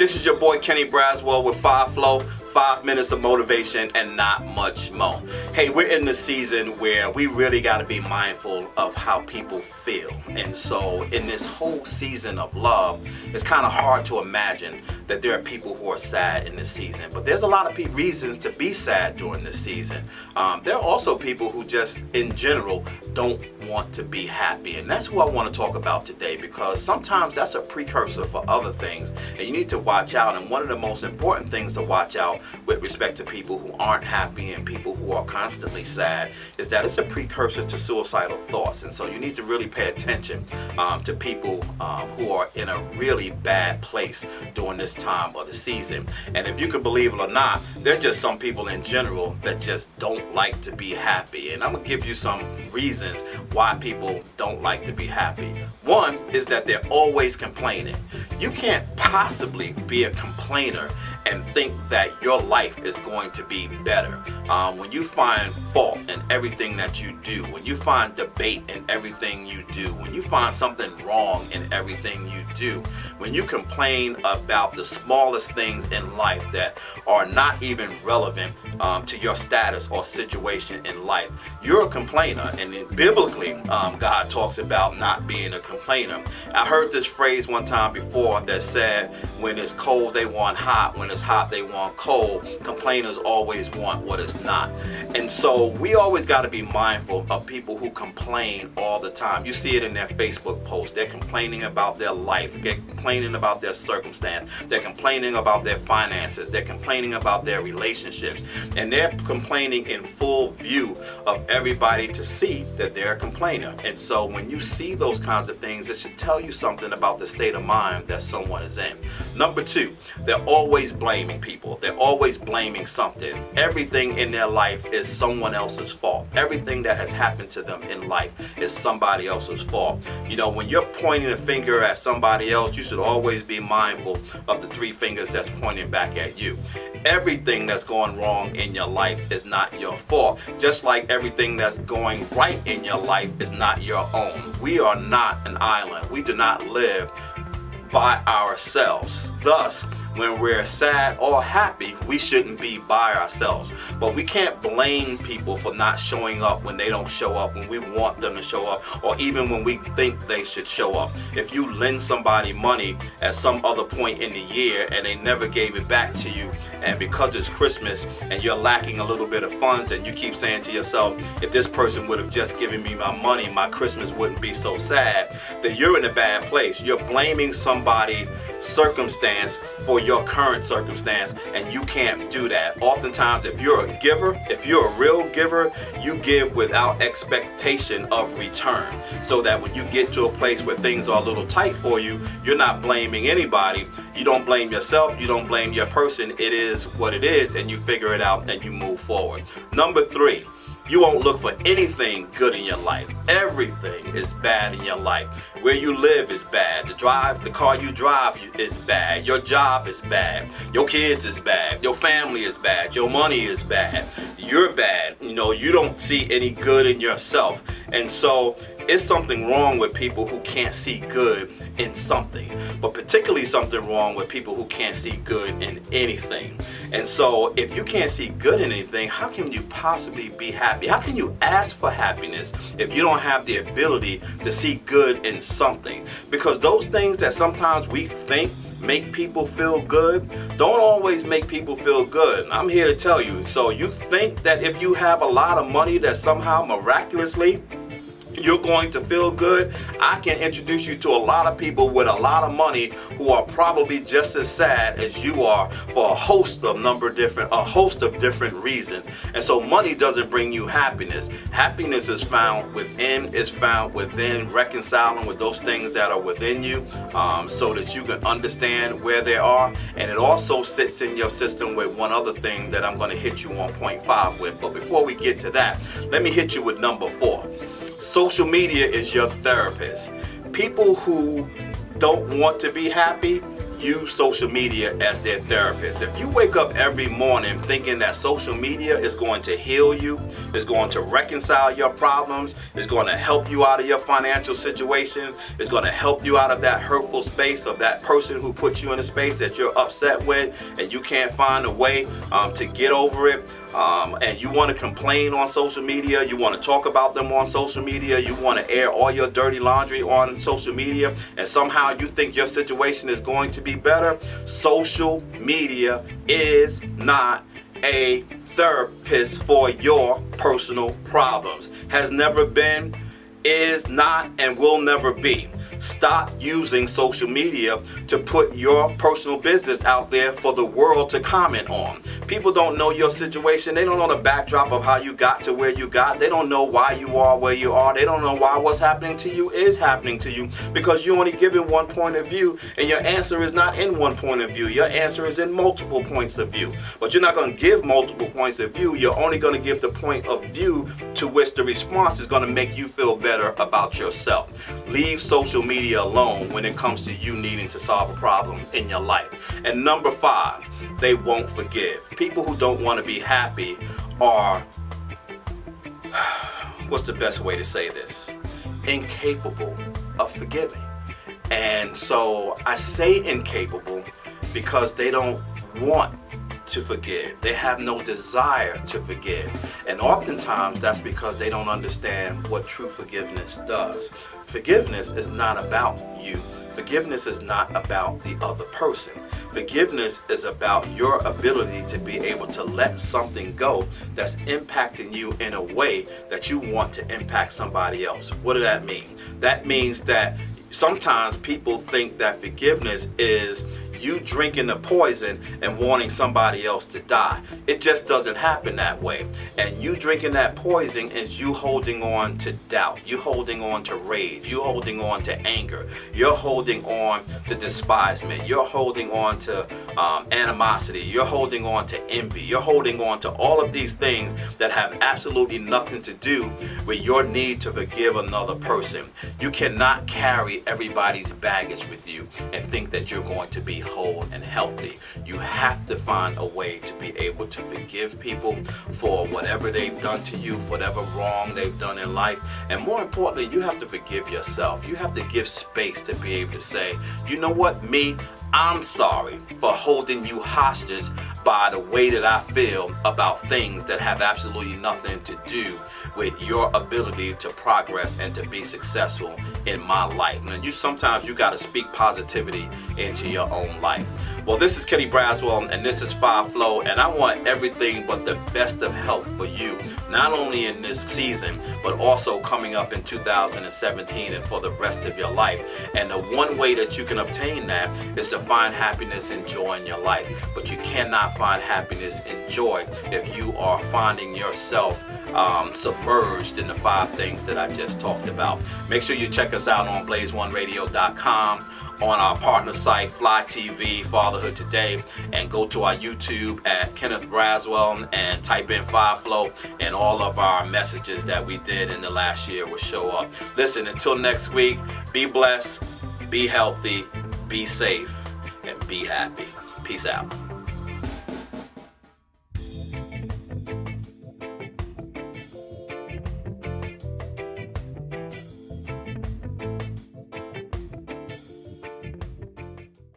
This is your boy Kenneth Braswell with 5 Flow, 5 minutes of motivation and not much more. Hey, we're in the season where we really got to be mindful of how people feel. And so in this whole season of love, it's kind of hard to imagine that there are people who are sad in this season. But there's a lot of reasons to be sad during this season. There are also people who just in general don't want to be happy. And that's who I want to talk about today, because sometimes that's a precursor for other things. And you need to watch out. And one of the most important things to watch out with respect to people who aren't happy and people who are constantly sad is that it's a precursor to suicidal thoughts. And so you need to really pay attention to people who are in a really bad place during this time of the season. And if you can believe it or not, there are just some people in general that just don't like to be happy. And I'm going to give you some reasons why people don't like to be happy. One is that they're always complaining. You can't possibly be a complainer and think that your life is going to be better. When you find fault in everything that you do, when you find debate in everything you do, when you find something wrong in everything you do, when you complain about the smallest things in life that are not even relevant to your status or situation in life, you're a complainer. And then biblically, God talks about not being a complainer. I heard this phrase one time before that said, when it's cold, they want hot. When it's hot, they want cold. Complainers always want what is not. And so we always got to be mindful of people who complain all the time. You see it in their Facebook posts. They're complaining about their life. They're complaining about their circumstance. They're complaining about their finances. They're complaining about their relationships. And they're complaining in full view of everybody to see that they're a complainer. And so when you see those kinds of things, it should tell you something about the state of mind that someone is in. Number two, they're always blaming people. They're always blaming something. Everything in their life is someone else's fault. Everything that has happened to them in life is somebody else's fault. You know, when you're pointing a finger at somebody else, you should always be mindful of the 3 fingers that's pointing back at you. Everything that's going wrong in your life is not your fault. Just like everything that's going right in your life is not your own. We are not an island. We do not live by ourselves. Thus, when we're sad or happy, we shouldn't be by ourselves. But we can't blame people for not showing up when they don't show up, when we want them to show up, or even when we think they should show up. If you lend somebody money at some other point in the year and they never gave it back to you, and because it's Christmas and you're lacking a little bit of funds and you keep saying to yourself, if this person would have just given me my money, my Christmas wouldn't be so sad, then you're in a bad place. You're blaming somebody's circumstance for your current circumstance, and you can't do that. Oftentimes, if you're a giver, if you're a real giver, you give without expectation of return, so that when you get to a place where things are a little tight for you, you're not blaming anybody. You don't blame yourself, you don't blame your person. It is what it is, and you figure it out and you move forward. Number 3, you won't look for anything good in your life. Everything is bad in your life. Where you live is bad. The car you drive is bad. Your job is bad. Your kids is bad. Your family is bad. Your money is bad. You're bad. You know, you don't see any good in yourself. And so it's something wrong with people who can't see good in something, but particularly something wrong with people who can't see good in anything. And so if you can't see good in anything, how can you possibly be happy? How can you ask for happiness if you don't have the ability to see good in something? Because those things that sometimes we think make people feel good don't always make people feel good. I'm here to tell you. So you think that if you have a lot of money that somehow miraculously you're going to feel good? I can introduce you to a lot of people with a lot of money who are probably just as sad as you are for a host of different reasons. And so money doesn't bring you happiness. Happiness is found within, reconciling with those things that are within you, so that you can understand where they are. And it also sits in your system with one other thing that I'm going to hit you on point 5 with. But before we get to that, let me hit you with number 4. Social media is your therapist. People who don't want to be happy use social media as their therapist. If you wake up every morning thinking that social media is going to heal you, is going to reconcile your problems, is going to help you out of your financial situation, is going to help you out of that hurtful space of that person who put you in a space that you're upset with and you can't find a way to get over it, and you want to complain on social media, you want to talk about them on social media, you want to air all your dirty laundry on social media, and somehow you think your situation is going to be better, social media is not a therapist for your personal problems. Has never been, is not, and will never be. Stop using social media to put your personal business out there for the world to comment on. People don't know your situation. They don't know the backdrop of how you got to where you got. They don't know why you are where you are. They don't know why what's happening to you is happening to you, because you only given one point of view, and your answer is not in one point of view. Your answer is in multiple points of view. But you're not going to give multiple points of view. You're only going to give the point of view to which the response is going to make you feel better about yourself. Leave social media alone when it comes to you needing to solve a problem in your life. And number 5, they won't forgive. People who don't want to be happy are, what's the best way to say this? Incapable of forgiving. And so I say incapable because they don't want to forgive. They have no desire to forgive. And oftentimes that's because they don't understand what true forgiveness does. Forgiveness is not about you. Forgiveness is not about the other person. Forgiveness is about your ability to be able to let something go that's impacting you in a way that you want to impact somebody else. What does that mean? That means that sometimes people think that forgiveness is you drinking the poison and wanting somebody else to die. It just doesn't happen that way. And you drinking that poison is you holding on to doubt. You holding on to rage. You holding on to anger. You're holding on to despisement. You're holding on to animosity. You're holding on to envy. You're holding on to all of these things that have absolutely nothing to do with your need to forgive another person. You cannot carry everybody's baggage with you and think that you're going to be whole and healthy. You have to find a way to be able to forgive people for whatever they've done to you, for whatever wrong they've done in life. And more importantly, you have to forgive yourself. You have to give space to be able to say, you know what, I'm sorry for holding you hostage by the way that I feel about things that have absolutely nothing to do with your ability to progress and to be successful in my life. And sometimes you got to speak positivity into your own life. Well, this is Kenneth Braswell, and this is 5 Flow, and I want everything but the best of health for you, not only in this season, but also coming up in 2017 and for the rest of your life. And the one way that you can obtain that is to find happiness and joy in your life. But you cannot find happiness and joy if you are finding yourself submerged in the 5 things that I just talked about. Make sure you check us out on blaze1radio.com, on our partner site, Fly TV, Fatherhood Today, and go to our YouTube at Kenneth Braswell and type in 5 Flow, and all of our messages that we did in the last year will show up. Listen, until next week, be blessed, be healthy, be safe, and be happy. Peace out.